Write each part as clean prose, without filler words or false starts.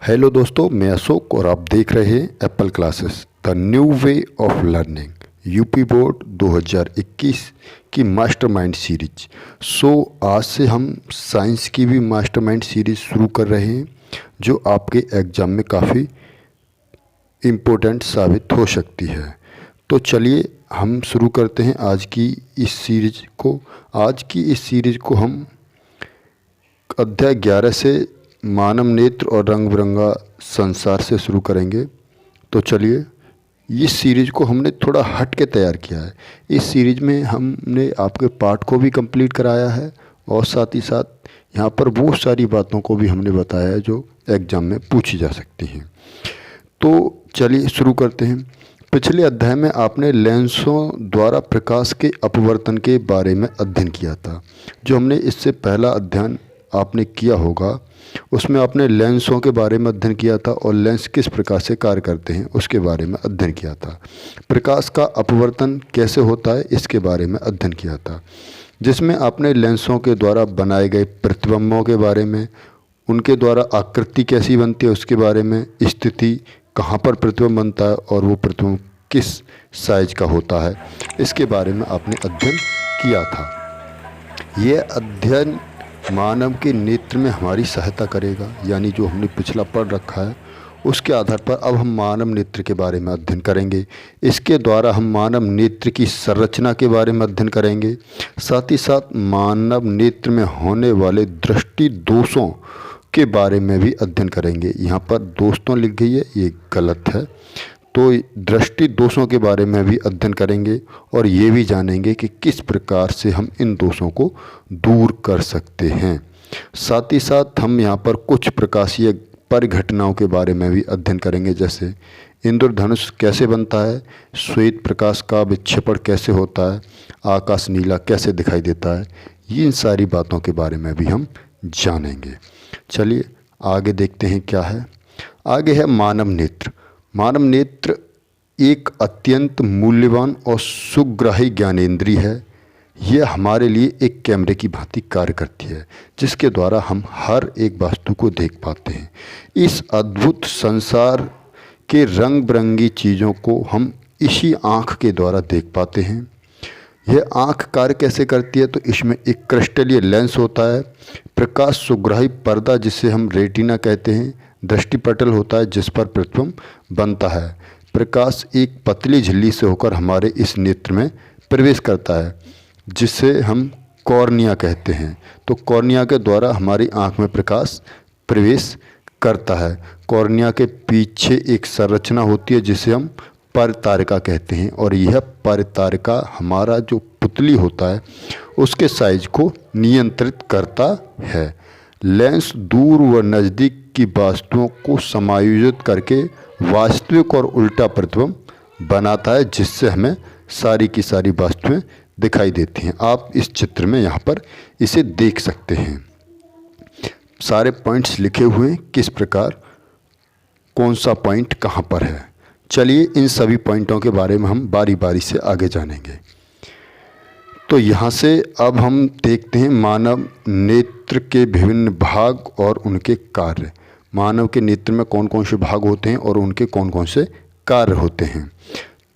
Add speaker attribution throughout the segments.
Speaker 1: Hello दोस्तों, मैं अशोक और आप देख रहे हैं Apple classes the new way of learning UP board 2021 की मास्टरमाइंड सीरीज। आज से हम साइंस की भी मास्टरमाइंड सीरीज शुरू कर रहे हैं जो आपके एग्ज़ाम में काफ़ी इम्पोर्टेंट साबित हो सकती है। तो चलिए हम शुरू करते हैं आज की इस सीरीज को। आज की इस सीरीज को हम अध्याय 11 से मानव नेत्र और रंग बिरंगा संसार से शुरू करेंगे। तो चलिए, इस सीरीज को हमने थोड़ा हट के तैयार किया है। इस सीरीज में हमने आपके पाठ को भी कंप्लीट कराया है और साथ ही साथ यहाँ पर वो सारी बातों को भी हमने बताया है जो एग्ज़ाम में पूछी जा सकती हैं। तो चलिए शुरू करते हैं। पिछले अध्याय में आपने लेंसों द्वारा प्रकाश के अपवर्तन के बारे में अध्ययन किया था। जो हमने इससे पहला अध्ययन आपने किया होगा उसमें आपने लेंसों के बारे में अध्ययन किया था और लेंस किस प्रकार से कार्य करते हैं उसके बारे में अध्ययन किया था। प्रकाश का अपवर्तन कैसे होता है इसके बारे में अध्ययन किया था, जिसमें आपने लेंसों के द्वारा बनाए गए प्रतिबिंबों के बारे में, उनके द्वारा आकृति कैसी बनती है उसके बारे में, स्थिति कहाँ पर प्रतिबिंब बनता है और वो प्रतिबिंब किस साइज का होता है इसके बारे में आपने अध्ययन किया था। ये अध्ययन मानव के नेत्र में हमारी सहायता करेगा, यानी जो हमने पिछला पढ़ रखा है उसके आधार पर अब हम मानव नेत्र के बारे में अध्ययन करेंगे। इसके द्वारा हम मानव नेत्र की संरचना के बारे में अध्ययन करेंगे। साथ ही साथ मानव नेत्र में होने वाले दृष्टि दोषों के बारे में भी अध्ययन करेंगे। यहाँ पर दोस्तों लिख गई है, ये गलत है। तो दृष्टि दोषों के बारे में भी अध्ययन करेंगे और ये भी जानेंगे कि किस प्रकार से हम इन दोषों को दूर कर सकते हैं। साथ ही साथ हम यहाँ पर कुछ प्रकाशीय परिघटनाओं के बारे में भी अध्ययन करेंगे, जैसे इंद्रधनुष कैसे बनता है, श्वेत प्रकाश का विक्षेपण कैसे होता है, आकाश नीला कैसे दिखाई देता है। इन सारी बातों के बारे में भी हम जानेंगे। चलिए आगे देखते हैं क्या है। आगे है मानव नेत्र। मानव नेत्र एक अत्यंत मूल्यवान और सुग्राही ज्ञानेंद्रिय है। यह हमारे लिए एक कैमरे की भांति कार्य करती है, जिसके द्वारा हम हर एक वस्तु को देख पाते हैं। इस अद्भुत संसार के रंग बिरंगी चीज़ों को हम इसी आँख के द्वारा देख पाते हैं। यह आँख कार्य कैसे करती है, तो इसमें एक क्रिस्टलीय लेंस होता है, प्रकाश सुग्राही पर्दा जिसे हम रेटिना कहते हैं, दृष्टिपटल होता है जिस पर प्रतिबिंब बनता है। प्रकाश एक पतली झिल्ली से होकर हमारे इस नेत्र में प्रवेश करता है जिसे हम कॉर्निया कहते हैं। तो कॉर्निया के द्वारा हमारी आँख में प्रकाश प्रवेश करता है। कॉर्निया के पीछे एक संरचना होती है जिसे हम परतारिका कहते हैं और यह परतारिका हमारा जो पुतली होता है उसके साइज को नियंत्रित करता है। लेंस दूर व नज़दीक की वस्तुओं को समायोजित करके वास्तविक और उल्टा प्रतिबिंब बनाता है, जिससे हमें सारी की सारी वस्तुएं दिखाई देती हैं। आप इस चित्र में यहाँ पर इसे देख सकते हैं। सारे पॉइंट्स लिखे हुए हैं, किस प्रकार कौन सा पॉइंट कहाँ पर है। चलिए इन सभी पॉइंटों के बारे में हम बारी बारी से आगे जानेंगे। तो यहाँ से अब हम देखते हैं मानव नेत्र के विभिन्न भाग और उनके कार्य। मानव के नेत्र में कौन कौन से भाग होते हैं और उनके कौन कौन से कार्य होते हैं।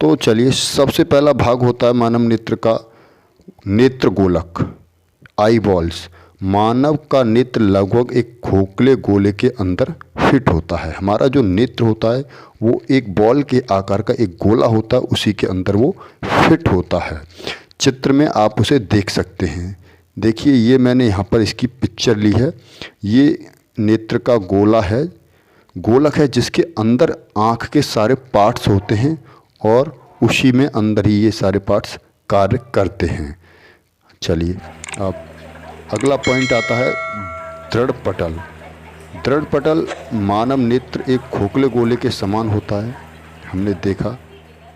Speaker 1: तो चलिए, सबसे पहला भाग होता है मानव नेत्र का नेत्र गोलक, आई बॉल्स। मानव का नेत्र लगभग एक खोखले गोले के अंदर फिट होता है। हमारा जो नेत्र होता है वो एक बॉल के आकार का एक गोला होता है, उसी के अंदर वो फिट होता है। चित्र में आप उसे देख सकते हैं। देखिए, ये मैंने यहाँ पर इसकी पिक्चर ली है। ये नेत्र का गोलक है जिसके अंदर आँख के सारे पार्ट्स होते हैं और उसी में अंदर ही ये सारे पार्ट्स कार्य करते हैं। चलिए, अब अगला पॉइंट आता है दृढ़ पटल। दृढ़ पटल मानव नेत्र एक खोखले गोले के समान होता है। हमने देखा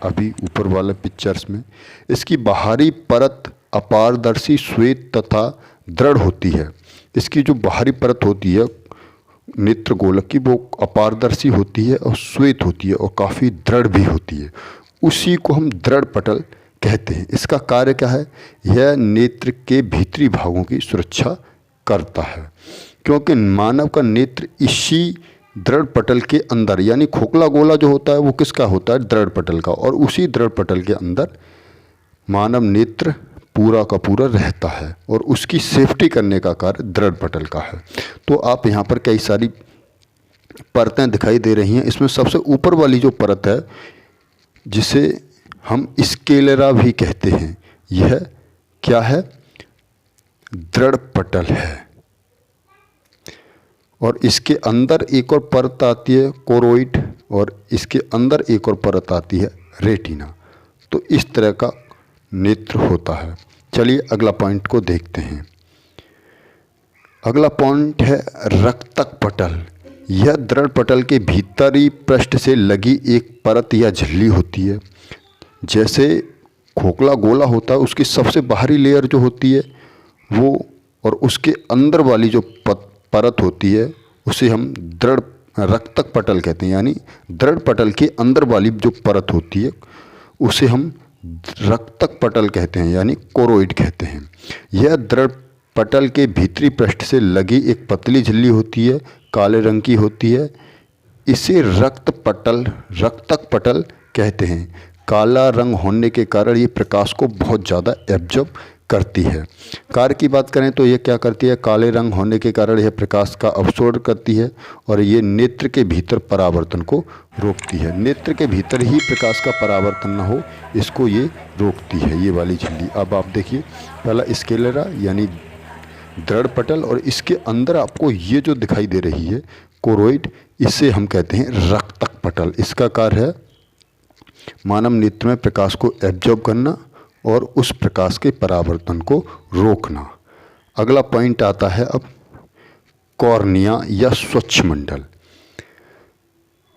Speaker 1: अभी ऊपर वाले पिक्चर्स में। इसकी बाहरी परत अपारदर्शी, श्वेत तथा दृढ़ होती है। इसकी जो बाहरी परत होती है नेत्र गोलक की वो अपारदर्शी होती है और श्वेत होती है और काफ़ी दृढ़ भी होती है। उसी को हम दृढ़ पटल कहते हैं। इसका कार्य क्या है? यह नेत्र के भीतरी भागों की सुरक्षा करता है, क्योंकि मानव का नेत्र इसी दृढ़ पटल के अंदर, यानी खोखला गोला जो होता है वो किसका होता है, दृढ़ पटल का, और उसी दृढ़ पटल के अंदर मानव नेत्र पूरा का पूरा रहता है और उसकी सेफ्टी करने का कार्य दृढ़ पटल का है। तो आप यहाँ पर कई सारी परतें दिखाई दे रही हैं। इसमें सबसे ऊपर वाली जो परत है जिसे हम स्केलेरा भी कहते हैं, यह क्या है, दृढ़ पटल है। और इसके अंदर एक और परत आती है कोरोइड, और इसके अंदर एक और परत आती है रेटिना। तो इस तरह का नेत्र होता है। चलिए अगला पॉइंट को देखते हैं। अगला पॉइंट है रक्तक पटल। यह दृढ़ पटल के भीतरी पृष्ठ से लगी एक परत या झिल्ली होती है। जैसे खोखला गोला होता है उसकी सबसे बाहरी लेयर जो होती है वो, और उसके अंदर वाली जो परत होती है उसे हम दृढ़ रक्तक पटल कहते हैं। यानी दृढ़ पटल के अंदर वाली जो परत होती है उसे हम रक्तक पटल कहते हैं, यानी कोरोइड कहते हैं। यह दृढ़ पटल के भीतरी पृष्ठ से लगी एक पतली झिल्ली होती है, काले रंग की होती है। इसे रक्तक पटल कहते हैं। काला रंग होने के कारण ये प्रकाश को बहुत ज़्यादा एब्जॉर्ब करती है। कार्य की बात करें तो ये क्या करती है, काले रंग होने के कारण यह प्रकाश का अवशोषण करती है और ये नेत्र के भीतर परावर्तन को रोकती है। नेत्र के भीतर ही प्रकाश का परावर्तन न हो इसको ये रोकती है, ये वाली झिल्ली। अब आप देखिए, पहला स्केलेरा यानी दृढ़ पटल, और इसके अंदर आपको ये जो दिखाई दे रही है कोरोइड, इसे हम कहते हैं रक्तक पटल। इसका कार्य है मानव नेत्र में प्रकाश को एब्जॉर्ब करना और उस प्रकाश के परावर्तन को रोकना। अगला पॉइंट आता है अब कॉर्निया या स्वच्छ मंडल।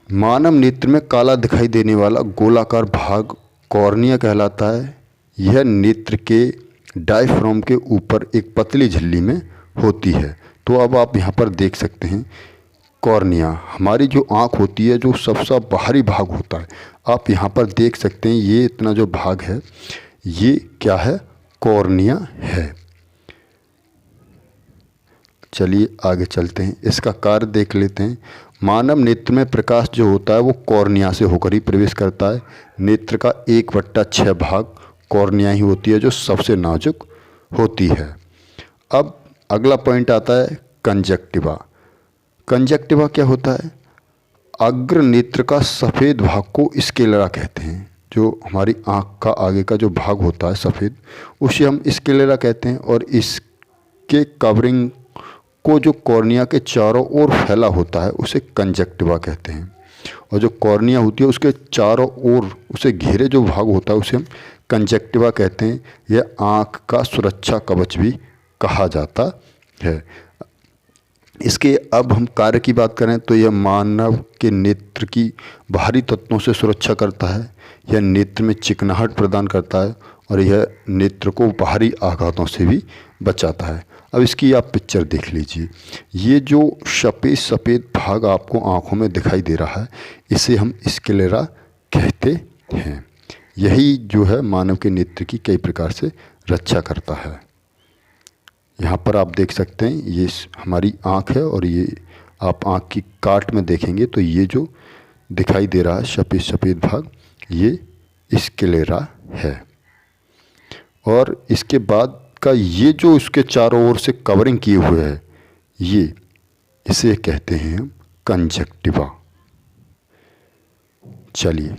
Speaker 1: मानव नेत्र में काला दिखाई देने वाला गोलाकार भाग कॉर्निया कहलाता है। यह नेत्र के डायफ्राम के ऊपर एक पतली झिल्ली में होती है। तो अब आप यहाँ पर देख सकते हैं कॉर्निया, हमारी जो आँख होती है जो सबसे बाहरी भाग होता है, आप यहाँ पर देख सकते हैं ये इतना जो भाग है ये क्या है, कॉर्निया है। चलिए आगे चलते हैं, इसका कार्य देख लेते हैं। मानव नेत्र में प्रकाश जो होता है वो कॉर्निया से होकर ही प्रवेश करता है। नेत्र का 1/6 भाग कॉर्निया ही होती है जो सबसे नाजुक होती है। अब अगला पॉइंट आता है कंजक्टिवा। कंजक्टिवा क्या होता है, अग्र नेत्र का सफ़ेद भाग को स्केलेरा कहते हैं। जो हमारी आँख का आगे का जो भाग होता है सफ़ेद, उसे हम स्केलेरा कहते हैं। और इसके कवरिंग को जो कॉर्निया के चारों ओर फैला होता है उसे कंजक्टिवा कहते हैं। और जो कॉर्निया होती है उसके चारों ओर उसे घेरे जो भाग होता है उसे हम कंजक्टिवा कहते हैं। यह आँख का सुरक्षा कवच भी कहा जाता है। इसके अब हम कार्य की बात करें तो यह मानव के नेत्र की बाहरी तत्वों से सुरक्षा करता है। यह नेत्र में चिकनाहट प्रदान करता है और यह नेत्र को बाहरी आघातों से भी बचाता है। अब इसकी आप पिक्चर देख लीजिए, ये जो सफ़ेद सफ़ेद भाग आपको आँखों में दिखाई दे रहा है इसे हम स्क्लेरा कहते हैं। यही जो है मानव के नेत्र की कई प्रकार से रक्षा करता है। यहाँ पर आप देख सकते हैं ये हमारी आँख है और ये आप आँख की काट में देखेंगे तो ये जो दिखाई दे रहा है सफ़ेद सफ़ेद भाग ये स्क्लेरा है। और इसके बाद का ये जो इसके चारों ओर से कवरिंग किए हुए है ये इसे कहते हैं हम कंजक्टिवा। चलिए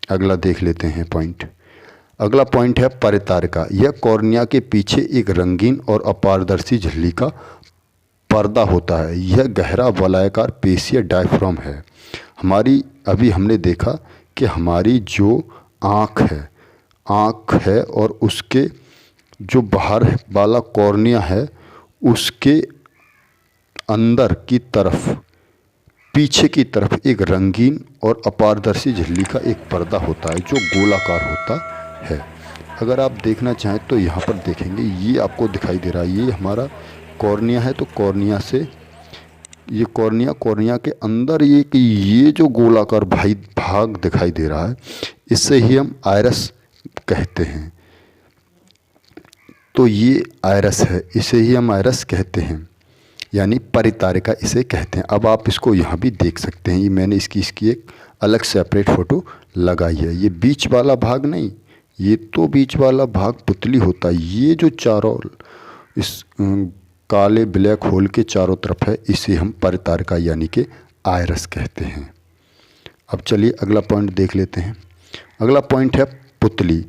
Speaker 1: अगला देख लेते हैं पॉइंट। अगला पॉइंट है परितारिका। यह कॉर्निया के पीछे एक रंगीन और अपारदर्शी झिल्ली का पर्दा होता है। यह गहरा वलयाकार पेशीय डायफ्राम है। हमारी अभी हमने देखा कि हमारी जो आँख है और उसके जो बाहर वाला कॉर्निया है उसके अंदर की तरफ पीछे की तरफ एक रंगीन और अपारदर्शी झिल्ली का एक पर्दा होता है जो गोलाकार होता है। अगर आप देखना चाहें तो यहाँ पर देखेंगे ये आपको दिखाई दे रहा है ये हमारा कॉर्निया है। तो कॉर्निया से ये कॉर्निया के अंदर ये जो गोलाकार भाग दिखाई दे रहा है इससे ही हम आइरस कहते हैं। तो ये आइरस है, इसे ही हम आइरस कहते हैं। यानी परितारिका इसे कहते हैं। अब आप इसको यहाँ भी देख सकते हैं, ये मैंने इसकी एक अलग सेपरेट फ़ोटो लगाई है। ये बीच वाला भाग नहीं, ये तो बीच वाला भाग पुतली होता है। ये जो चारों इस काले ब्लैक होल के चारों तरफ है, इसे हम परितारिका यानी कि आयरस कहते हैं। अब चलिए अगला पॉइंट देख लेते हैं। अगला पॉइंट है पुतली।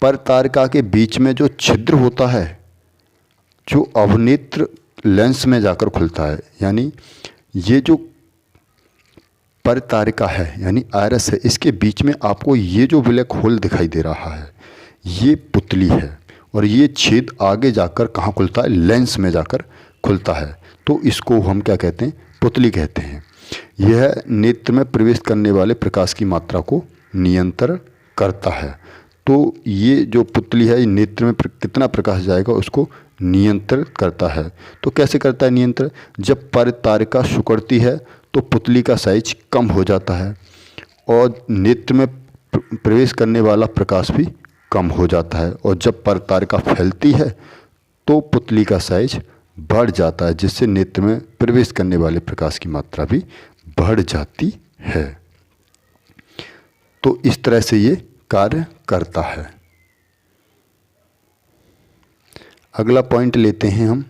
Speaker 1: परितारिका के बीच में जो छिद्र होता है, जो अवनेत्र लेंस में जाकर खुलता है, यानी ये जो परितारिका है यानी आयरस है, इसके बीच में आपको ये जो ब्लैक होल दिखाई दे रहा है, ये पुतली है। और ये छेद आगे जाकर कहाँ खुलता है? लेंस में जाकर खुलता है। तो इसको हम क्या कहते हैं? पुतली कहते हैं। यह नेत्र में प्रवेश करने वाले प्रकाश की मात्रा को नियंत्रण करता है। तो ये जो पुतली है, ये नेत्र में कितना प्रकाश जाएगा उसको नियंत्रित करता है। तो कैसे करता है नियंत्रण? जब परितारिका सिकुड़ती है तो पुतली का साइज कम हो जाता है और नेत्र में प्रवेश करने वाला प्रकाश भी कम हो जाता है। और जब परितारिका फैलती है तो पुतली का साइज बढ़ जाता है, जिससे नेत्र में प्रवेश करने वाले प्रकाश की मात्रा भी बढ़ जाती है। तो इस तरह से ये कार्य करता है। अगला पॉइंट लेते हैं हम।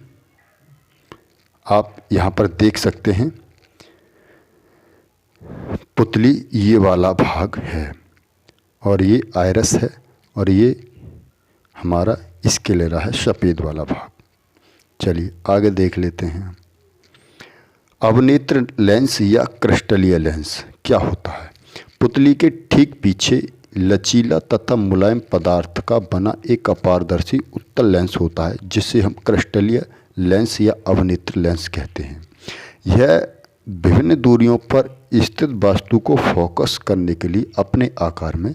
Speaker 1: आप यहाँ पर देख सकते हैं पुतली ये वाला भाग है और ये आयरस है और ये हमारा स्क्लेरा है, सफ़ेद वाला भाग। चलिए आगे देख लेते हैं। अवनेत्र लेंस या क्रिस्टलीय लेंस क्या होता है? पुतली के ठीक पीछे लचीला तथा मुलायम पदार्थ का बना एक अपारदर्शी उत्तल लेंस होता है, जिसे हम क्रिस्टलीय लेंस या अवनेत्र लेंस कहते हैं। यह विभिन्न दूरियों पर स्थित वस्तु को फोकस करने के लिए अपने आकार में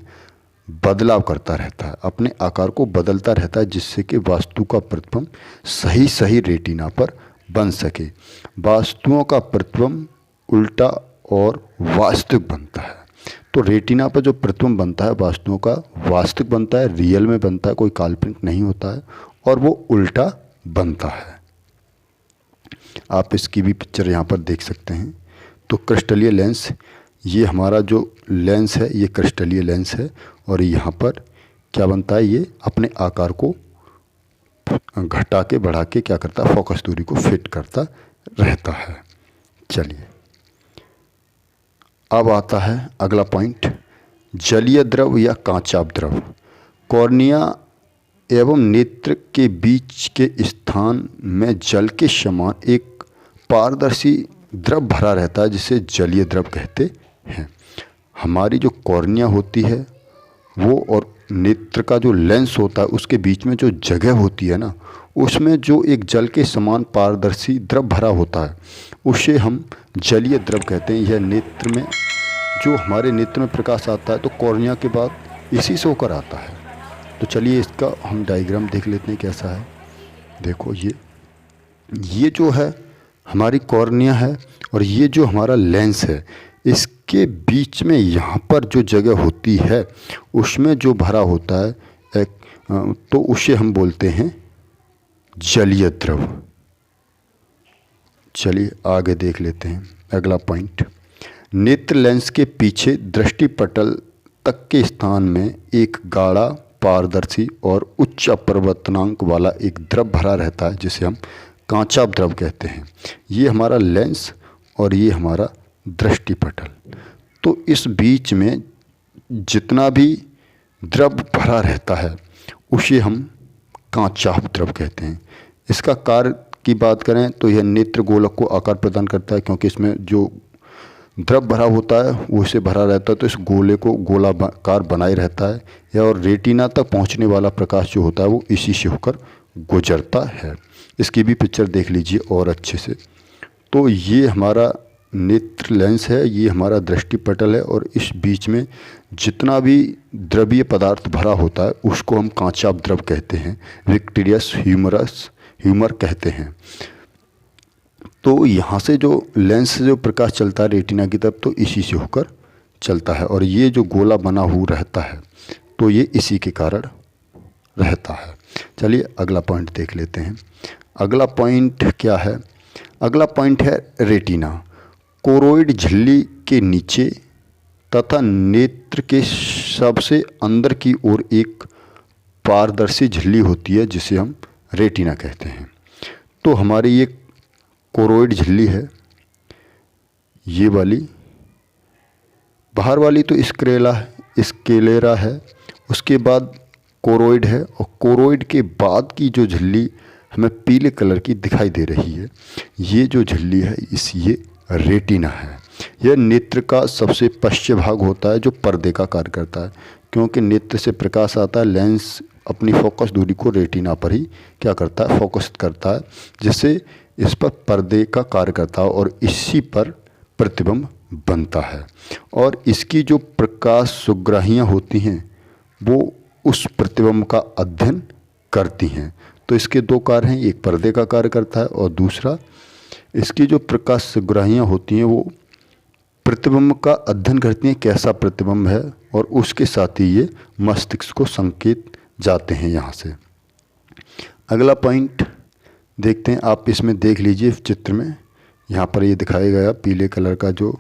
Speaker 1: बदलाव करता रहता है, अपने आकार को बदलता रहता है, जिससे कि वस्तु का प्रतिबिंब सही रेटिना पर बन सके। वस्तुओं का प्रतिबिंब उल्टा और वास्तविक बनता है। तो रेटिना पर जो प्रतिबिंब बनता है वस्तुओं का वास्तविक बनता है, रियल में बनता है, कोई काल्पनिक नहीं होता है और वो उल्टा बनता है। आप इसकी भी पिक्चर यहाँ पर देख सकते हैं। तो क्रिस्टलीय लेंस, ये हमारा जो लेंस है ये क्रिस्टलीय लेंस है और यहाँ पर क्या बनता है? ये अपने आकार को घटा के बढ़ा के क्या करता है? फोकस दूरी को फिट करता रहता है। चलिए अब आता है अगला पॉइंट, जलीय द्रव या कांचा द्रव। कॉर्निया एवं नेत्र के बीच के स्थान में जल के समान एक पारदर्शी द्रव भरा रहता है, जिसे जलीय द्रव कहते हैं। हमारी जो कॉर्निया होती है वो और नेत्र का जो लेंस होता है उसके बीच में जो जगह होती है ना, उसमें जो एक जल के समान पारदर्शी द्रव भरा होता है उसे हम जलीय द्रव कहते हैं। यह नेत्र में जो हमारे नेत्र में प्रकाश आता है तो कॉर्निया के बाद इसी से होकर आता है। तो चलिए इसका हम डायग्राम देख लेते हैं कैसा है। देखो ये जो है हमारी कॉर्निया है और ये जो हमारा लेंस है, इसके बीच में यहाँ पर जो जगह होती है उसमें जो भरा होता है तो उसे हम बोलते हैं जलीय द्रव। चलिए आगे देख लेते हैं अगला पॉइंट। नेत्र लेंस के पीछे दृष्टिपटल तक के स्थान में एक गाढ़ा पारदर्शी और उच्च अपवर्तनांक वाला एक द्रव भरा रहता है, जिसे हम कांचा द्रव कहते हैं। ये हमारा लेंस और ये हमारा दृष्टिपटल। तो इस बीच में जितना भी द्रव भरा रहता है उसे हम कांचा द्रव कहते हैं। इसका कार्य की बात करें तो यह नेत्र गोलक को आकार प्रदान करता है, क्योंकि इसमें जो द्रव भरा होता है वो इसे भरा रहता है तो इस गोले को गोलाकार बनाए रहता है। या और रेटिना तक पहुंचने वाला प्रकाश जो होता है वो इसी से होकर गुजरता है। इसकी भी पिक्चर देख लीजिए और अच्छे से। तो ये हमारा नेत्र लेंस है, ये हमारा दृष्टिपटल है और इस बीच में जितना भी द्रवीय पदार्थ भरा होता है उसको हम कांचा द्रव कहते हैं, विट्रियस ह्यूमर कहते हैं। तो यहाँ से जो लेंस से जो प्रकाश चलता है रेटिना की तरफ तो इसी से होकर चलता है और ये जो गोला बना हुआ रहता है तो ये इसी के कारण रहता है। चलिए अगला पॉइंट देख लेते हैं। अगला पॉइंट क्या है? अगला पॉइंट है रेटिना। कोरोइड झिल्ली के नीचे तथा नेत्र के सबसे अंदर की ओर एक पारदर्शी झिल्ली होती है जिसे हम रेटिना कहते हैं। तो हमारी ये कोरोइड झिल्ली है, ये वाली बाहर वाली तो स्क्लेरा है, उसके बाद कोरोइड है, और कोरोइड के बाद की जो झिल्ली हमें पीले कलर की दिखाई दे रही है, ये जो झिल्ली है ये रेटिना है। यह नेत्र का सबसे पश्चिम भाग होता है जो पर्दे का कार्य करता है, क्योंकि नेत्र से प्रकाश आता है, लेंस अपनी फोकस दूरी को रेटिना पर ही क्या करता है, फोकस करता है, जिससे इस पर पर्दे का कार्य करता है और इसी पर प्रतिबिंब बनता है। और इसकी जो प्रकाश सुग्राहियाँ होती हैं वो उस प्रतिबिंब का अध्ययन करती हैं। तो इसके दो कार्य हैं, एक पर्दे का कार्य करता है और दूसरा इसकी जो प्रकाश सुग्राहियाँ होती हैं वो प्रतिबिंब का अध्ययन करती हैं, कैसा प्रतिबिंब है, और उसके साथ ही ये मस्तिष्क को संकेत जाते हैं यहाँ से। अगला पॉइंट देखते हैं, आप इसमें देख लीजिए चित्र में, यहाँ पर ये दिखाया गया पीले कलर का जो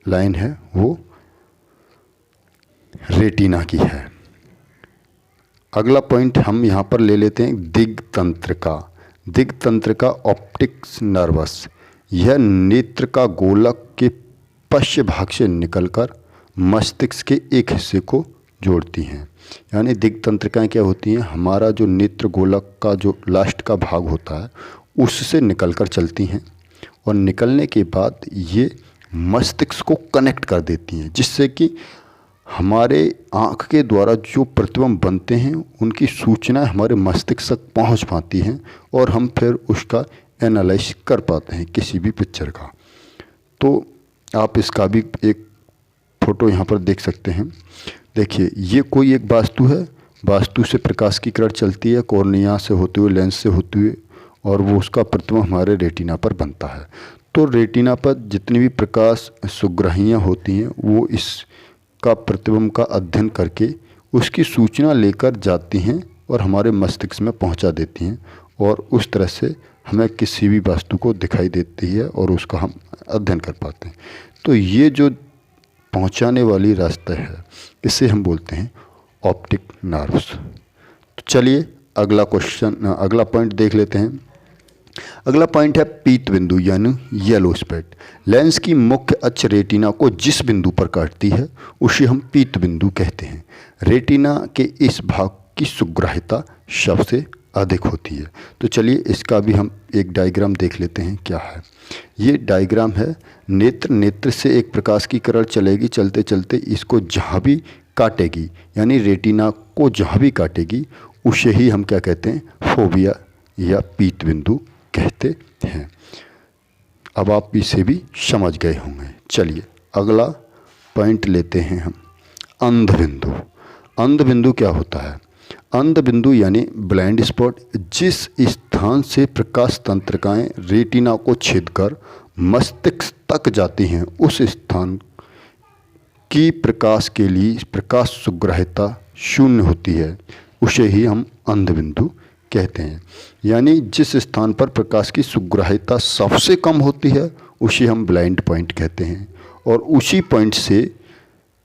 Speaker 1: लाइन है वो रेटिना की है। अगला पॉइंट हम यहाँ पर ले लेते हैं दिग्तंत्र का। दिग्तंत्र का ऑप्टिक्स नर्वस, यह नेत्र का गोलक के पश्चिम भाग से निकलकर मस्तिष्क के एक हिस्से को जोड़ती हैं। यानी दिग्तंत्रिकाएँ क्या होती हैं, हमारा जो नेत्र गोलक का जो लास्ट का भाग होता है उससे निकलकर चलती हैं और निकलने के बाद ये मस्तिष्क को कनेक्ट कर देती हैं, जिससे कि हमारे आँख के द्वारा जो प्रतिबिंब बनते हैं उनकी सूचना हमारे मस्तिष्क तक पहुँच पाती हैं और हम फिर उसका एनालाइज कर पाते हैं किसी भी पिक्चर का। तो आप इसका भी एक फ़ोटो यहाँ पर देख सकते हैं। देखिए ये कोई एक वास्तु है, वास्तु से प्रकाश की किरण चलती है कॉर्निया से होते हुए, लेंस से होते हुए, और वो उसका प्रतिबिंब हमारे रेटिना पर बनता है। तो रेटिना पर जितनी भी प्रकाश सुग्राहियाँ होती हैं वो इसका प्रतिबिंब का अध्ययन करके उसकी सूचना लेकर जाती हैं और हमारे मस्तिष्क में पहुंचा देती हैं, और उस तरह से हमें किसी भी वस्तु को दिखाई देती है और उसका हम अध्ययन कर पाते हैं। तो ये जो पहुंचाने वाली रास्ता है इसे हम बोलते हैं ऑप्टिक नर्व्स। तो चलिए अगला पॉइंट देख लेते हैं। अगला पॉइंट है पीत बिंदु यानी येलो स्पॉट। लेंस की मुख्य अक्ष रेटिना को जिस बिंदु पर काटती है उसे हम पीत बिंदु कहते हैं। रेटिना के इस भाग की सुग्राह्यता सबसे अधिक होती है। तो चलिए इसका भी हम एक डायग्राम देख लेते हैं क्या है। ये डायग्राम है, नेत्र से एक प्रकाश की किरण चलेगी, चलते चलते इसको जहाँ भी काटेगी यानी रेटिना को जहाँ भी काटेगी उसे ही हम क्या कहते हैं, फोविया या पीत बिंदु कहते हैं। अब आप इसे भी समझ गए होंगे। चलिए अगला पॉइंट लेते हैं हम, अंध बिंदु। अंध बिंदु क्या होता है? अंध बिंदु यानी ब्लाइंड स्पॉट, जिस स्थान से प्रकाश तंत्रिकाएं रेटिना को छेद कर मस्तिष्क तक जाती हैं उस स्थान की प्रकाश के लिए प्रकाश सुग्राह्यता शून्य होती है, उसे ही हम अंध बिंदु कहते हैं। यानी जिस स्थान पर प्रकाश की सुग्राह्यता सबसे कम होती है उसे हम ब्लाइंड पॉइंट कहते हैं, और उसी पॉइंट से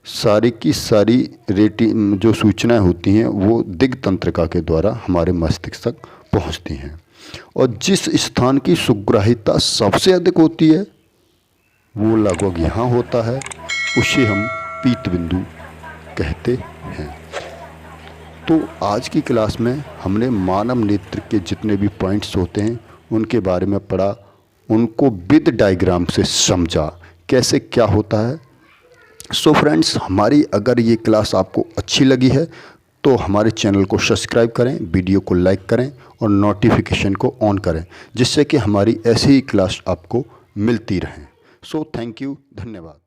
Speaker 1: सारी की सारी जो सूचनाएं होती हैं वो दिग्तंत्रिका के द्वारा हमारे मस्तिष्क तक पहुंचती हैं। और जिस स्थान की सुग्राह्यता सबसे अधिक होती है वो लगभग यहाँ होता है, उसे हम पीत बिंदु कहते हैं। तो आज की क्लास में हमने मानव नेत्र के जितने भी पॉइंट्स होते हैं उनके बारे में पढ़ा, उनको विद डायग्राम से समझा कैसे क्या होता है। सो फ्रेंड्स, हमारी अगर ये क्लास आपको अच्छी लगी है तो हमारे चैनल को सब्सक्राइब करें, वीडियो को लाइक करें और नोटिफिकेशन को ऑन करें, जिससे कि हमारी ऐसी ही क्लास आपको मिलती रहें। सो थैंक यू, धन्यवाद।